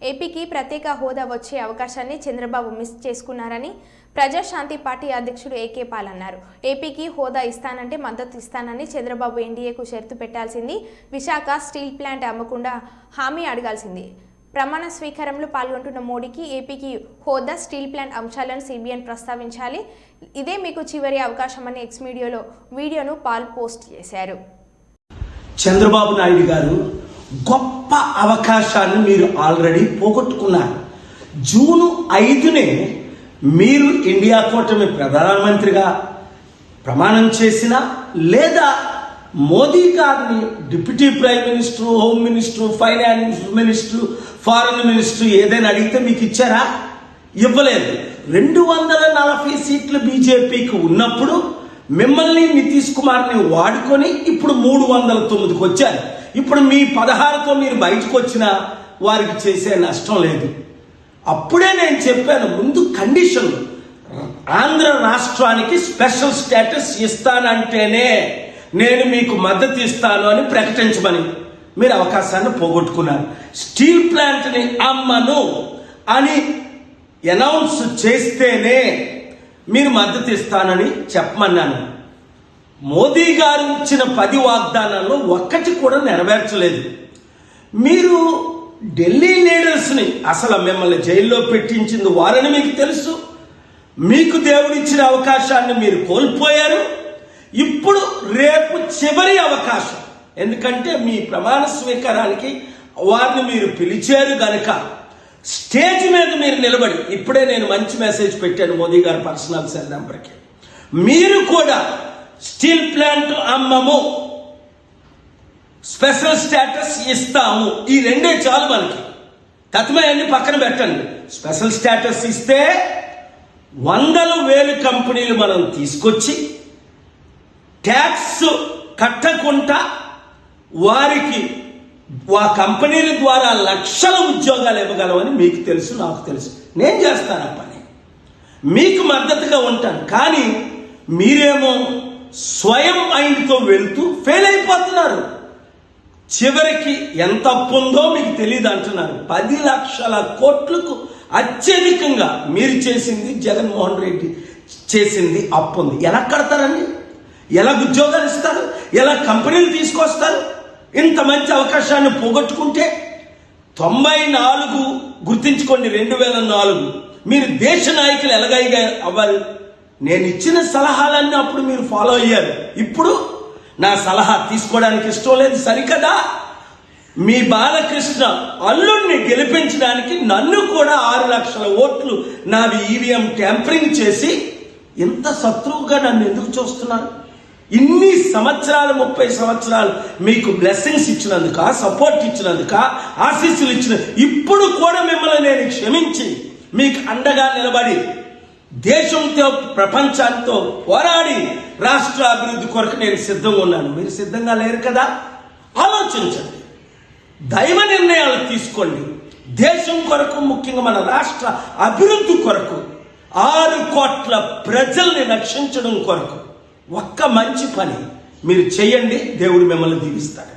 ఏపీకి ప్రత్యేక హోదా వచ్చే అవకాశాన్ని చంద్రబాబు మిస్ చేసుకున్నారని ప్రజాశాంతి పార్టీ అధ్యక్షుడు ఏకే పాల్ అన్నారు. ఏపీకి హోదా ఇస్తానంటే మద్దతు ఇస్తానని చంద్రబాబు ఎన్డీఏకు షరతు పెట్టాల్సింది. విశాఖ స్టీల్ ప్లాంట్ అమ్మకుండా హామీ అడగాల్సింది. ప్రమాణ స్వీకారంలో పాల్గొంటున్న మోడీకి ఏపీకి హోదా, స్టీల్ ప్లాంట్ అంశాలను సిబిఐని ప్రస్తావించాలి. ఇదే మీకు చివరి అవకాశమని ఎక్స్ మీడియాలో వీడియోను పాల్ పోస్ట్ చేశారు. చంద్రబాబు నాయుడు గారు గొప్ప అవకాశాన్ని మీరు ఆల్రెడీ పోగొట్టుకున్నారు. జూన్ 5నే మీరు ఇండియా కూటమి ప్రధానమంత్రిగా ప్రమాణం చేసినా లేదా మోదీ గారిని deputy prime minister, home minister, finance minister, foreign minister ఏదైనా అడిగితే మీకు ఇచ్చారా? ఇవ్వలేదు. 240 సీట్లు బీజేపీకి ఉన్నప్పుడు మిమ్మల్ని నితీష్ కుమార్ని వాడుకొని ఇప్పుడు 309కి వచ్చారు. ఇప్పుడు మీ 16తో మీరు బయటకు వచ్చినా వారికి చేసే నష్టం లేదు. అప్పుడే నేను చెప్పాను, ముందు కండిషన్ ఆంధ్ర రాష్ట్రానికి స్పెషల్ స్టేటస్ ఇస్తానంటేనే నేను మీకు మద్దతు ఇస్తాను అని ప్రకటించమని. మీరు అవకాశాన్ని పోగొట్టుకున్నారు. స్టీల్ ప్లాంట్ని అమ్మను అని అనౌన్స్ చేస్తేనే మీరు మద్దతు ఇస్తానని చెప్పమన్నాను. మోదీ గారు ఇచ్చిన 10 వాగ్దానాల్లో ఒక్కటి కూడా నెరవేర్చలేదు. మీరు ఢిల్లీ లీడర్స్ని అసలు మిమ్మల్ని జైల్లో పెట్టించింది వారని మీకు తెలుసు. మీకు దేవుడిచ్చిన అవకాశాన్ని మీరు కోల్పోయారు. ఇప్పుడు రేపు చివరి అవకాశం, ఎందుకంటే మీ ప్రమాణ స్వీకారానికి వారిని మీరు పిలిచారు గనక స్టేజ్ మీద మీరు నిలబడి, ఇప్పుడే నేను మంచి మెసేజ్ పెట్టాను మోదీ గారి పర్సనల్ సెల్ నెంబర్కి, మీరు కూడా స్టీల్ ప్లాంట్ అమ్మము, స్పెషల్ స్టేటస్ ఇస్తాము, ఈ రెండే చాలు మనకి. కథమయ్యన్ని పక్కన పెట్టండి. స్పెషల్ స్టేటస్ ఇస్తే 100,000 కంపెనీలు మనం తీసుకొచ్చి ట్యాక్స్ కట్టకుండా వారికి ఆ కంపెనీల ద్వారా లక్షల ఉద్యోగాలు ఇవ్వగలమని మీకు తెలుసు, నాకు తెలుసు. నేను చేస్తాను ఆ పని, మీకు మద్దతుగా ఉంటాను. కానీ మీరేమో స్వయం మైండ్తో వెళ్తూ ఫెయిల్ అయిపోతున్నారు. చివరికి ఎంత అప్పు ఉందో మీకు తెలియదు అంటున్నారు. 10 లక్షల కోట్లకు అత్యధికంగా మీరు చేసింది, జగన్మోహన్ రెడ్డి చేసింది అప్పు ఉంది. ఎలా కడతారండి? ఎలా ఉద్యోగాలు ఇస్తారు? ఎలా కంపెనీలు తీసుకొస్తారు? ఇంత మంచి అవకాశాన్ని పోగొట్టుకుంటే 94 గుర్తించుకోండి, 2004 మీరు దేశ నాయకులు ఎలాగైనా అవ్వాలి. నేను ఇచ్చిన సలహాలన్నీ అప్పుడు మీరు ఫాలో అయ్యారు. ఇప్పుడు నా సలహా తీసుకోవడానికి ఇష్టం లేదు సరికదా? మీ బాలకృష్ణ అల్లుడిని గెలిపించడానికి నన్ను కూడా 6 లక్షల ఓట్లు నావి ఈవీఎం ట్యాంపరింగ్ చేసి ఇంత శత్రువుగా నన్ను ఎందుకు చూస్తున్నారు? ఇన్ని సంవత్సరాలు, 30 సంవత్సరాలు మీకు బ్లెస్సింగ్స్ ఇచ్చినందుక, సపోర్ట్ ఇచ్చినందుక, ఆశీస్సులు ఇచ్చిన, ఇప్పుడు కూడా మిమ్మల్ని నేను క్షమించి మీకు అండగా నిలబడి దేశంతో ప్రపంచంతో పోరాడి రాష్ట్ర అభివృద్ధి కొరకు నేను సిద్ధంగా ఉన్నాను. మీరు సిద్ధంగా లేరు కదా? ఆలోచించండి, దైవ నిర్ణయాలు తీసుకోండి. దేశం కొరకు, ముఖ్యంగా మన రాష్ట్ర అభివృద్ధి కొరకు, 6 కోట్ల ప్రజల్ని రక్షించడం కొరకు ఒక్క మంచి పని మీరు చేయండి. దేవుడు మిమ్మల్ని దీవిస్తాడు.